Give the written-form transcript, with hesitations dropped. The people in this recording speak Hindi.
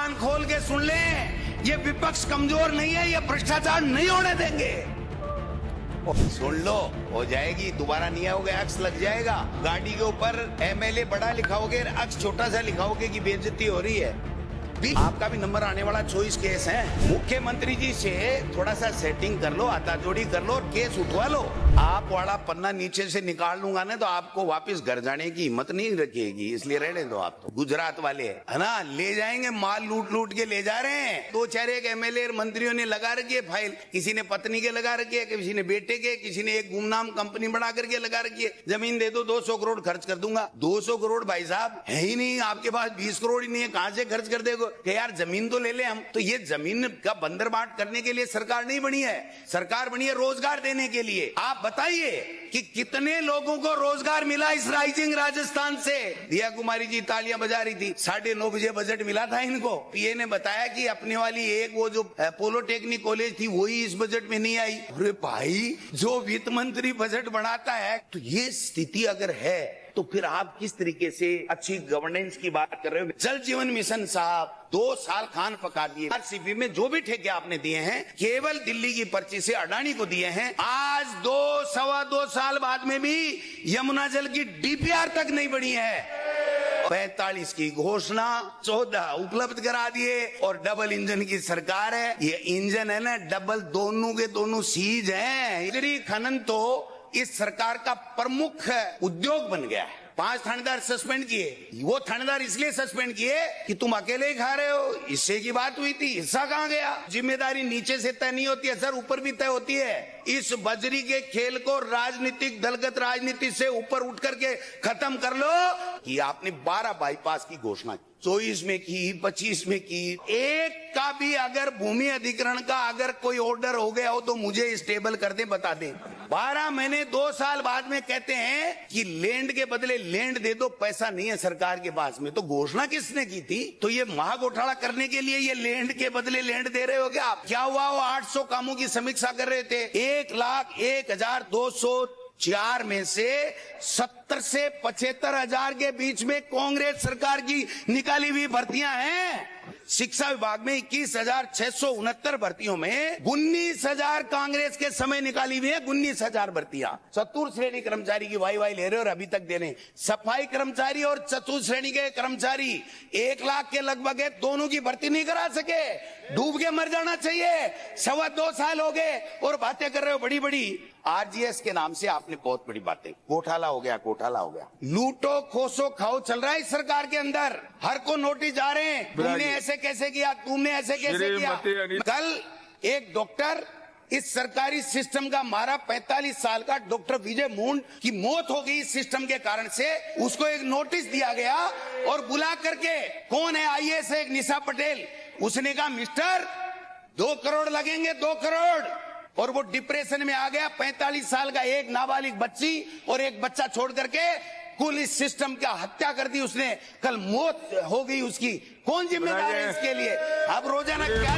कान खोल के सुन लें, ये विपक्ष कमजोर नहीं है, ये भ्रष्टाचार नहीं होने देंगे। सुन लो, हो जाएगी, दोबारा नहीं आओगे, अक्स लग जाएगा। गाड़ी के ऊपर एमएलए बड़ा लिखाओगे, अक्स छोटा सा लिखाओगे कि बेइज्जती हो रही है। आपका भी नंबर आने वाला 24 केस है। मुख्यमंत्री जी से थोड़ा सा सेटिंग कर लो, हाथाजोड़ी कर लो और केस उठवा लो। आप वाला पन्ना नीचे से निकाल लूंगा ना तो आपको वापस घर जाने की हिम्मत नहीं रखेगी, इसलिए रहने दो। आप तो गुजरात वाले है ना, ले जाएंगे, माल लूट लूट के ले जा रहे हैं। 2-4 एमएलए मंत्रियों ने लगा रखी है फाइल, किसी ने पत्नी के लगा रखी है, किसी ने बेटे के, किसी ने एक गुमनाम कंपनी बना करके लगा रखी है। जमीन दे दो, 200 करोड़ खर्च कर दूंगा। 200 करोड़ भाई साहब है ही नहीं आपके पास, 20 करोड़ ही नहीं है, कहां से खर्च कर देगा कि यार जमीन तो ले ले हम। तो ये जमीन का बंदर बांट करने के लिए सरकार नहीं बनी है, सरकार बनी है रोजगार देने के लिए। आप बताइए कि कितने लोगों को रोजगार मिला इस राइजिंग राजस्थान से। दिया कुमारी जी तालियां बजा रही थी, 9:30 बजे बजट मिला था इनको। पीए ने बताया कि अपने वाली एक वो जो पॉलिटेक्निक कॉलेज थी वही इस बजट में नहीं आई। अरे भाई, जो वित्त मंत्री बजट बनाता है, तो ये स्थिति अगर है तो फिर आप किस तरीके से अच्छी गवर्नेंस की बात कर रहे हो। जल जीवन मिशन साहब 2 साल खान पका दिए। आरसीपी में जो भी ठेके आपने दिए हैं केवल दिल्ली की पर्ची से अडानी को दिए हैं। आज 2-2.25 साल बाद में भी यमुना जल की डीपीआर तक नहीं बनी है। 45 की घोषणा, 14 उपलब्ध करा दिए और डबल इंजन की सरकार है। ये इंजन है ना डबल, दोनों के दोनों सीज हैं। खनन तो इस सरकार का प्रमुख उद्योग बन गया है। 5 थानेदार सस्पेंड किए, वो थानेदार इसलिए सस्पेंड किए कि तुम अकेले ही खा रहे हो, हिस्से की बात हुई थी, हिस्सा कहां गया। जिम्मेदारी नीचे से तय नहीं होती है सर, ऊपर भी तय होती है। इस बजरी के खेल को राजनीतिक दलगत राजनीति से ऊपर उठ करके खत्म कर लो। कि आपने 12 बाईपास की घोषणा की, 24 में की, 25 में की, एक का भी अगर भूमि अधिग्रहण का अगर कोई ऑर्डर हो गया हो तो मुझे स्टेबल कर दे, बता दे। 12 महीने 2 साल बाद में कहते हैं कि लैंड के बदले लैंड दे दो, पैसा नहीं है सरकार के पास में। तो घोषणा किसने की थी? तो ये महाघोटाला करने के लिए ये लैंड के बदले लैंड दे रहे हो क्या आप? क्या हुआ, वो 800 कामों की समीक्षा कर रहे थे, 1,01,204 में से 70 से 75 हजार के बीच में कांग्रेस सरकार की निकाली हुई भर्तियां हैं। शिक्षा विभाग में 21,669 भर्तियों में 19,000 कांग्रेस के समय निकाली हुई है, 19,000 भर्तियां। चतुर्थ श्रेणी कर्मचारी की वाई ले रहे हो और अभी तक दे रहे। सफाई कर्मचारी और चतुर्थ श्रेणी के कर्मचारी 1 लाख के लगभग है, दोनों की भर्ती नहीं करा सके, डूब के मर जाना चाहिए। 2.25 साल हो गए और बातें कर रहे हो बड़ी बड़ी। आरजीएस के नाम से आपने बहुत बड़ी बातें, घोटाला हो गया, घोटाला हो गया, लूटो खोसो खाओ चल रहा है इस सरकार के अंदर। हर को नोटिस जा रहे हैं, तुमने ऐसे कैसे किया, तुमने ऐसे कैसे किया। कल एक डॉक्टर इस सरकारी सिस्टम का मारा, 45 साल का डॉक्टर विजय मूंड की मौत हो गई इस सिस्टम के कारण से। उसको एक नोटिस दिया गया और बुला करके, कौन है आईएएस, एक निशा पटेल, उसने कहा मिस्टर 2 करोड़ लगेंगे, 2 करोड़। और वो डिप्रेशन में आ गया। 45 साल का एक नाबालिग बच्ची और एक बच्चा छोड़ करके कुल इस सिस्टम का हत्या कर दी उसने। कल मौत हो गई उसकी, कौन जिम्मेदार है इसके लिए? अब रोजाना क्या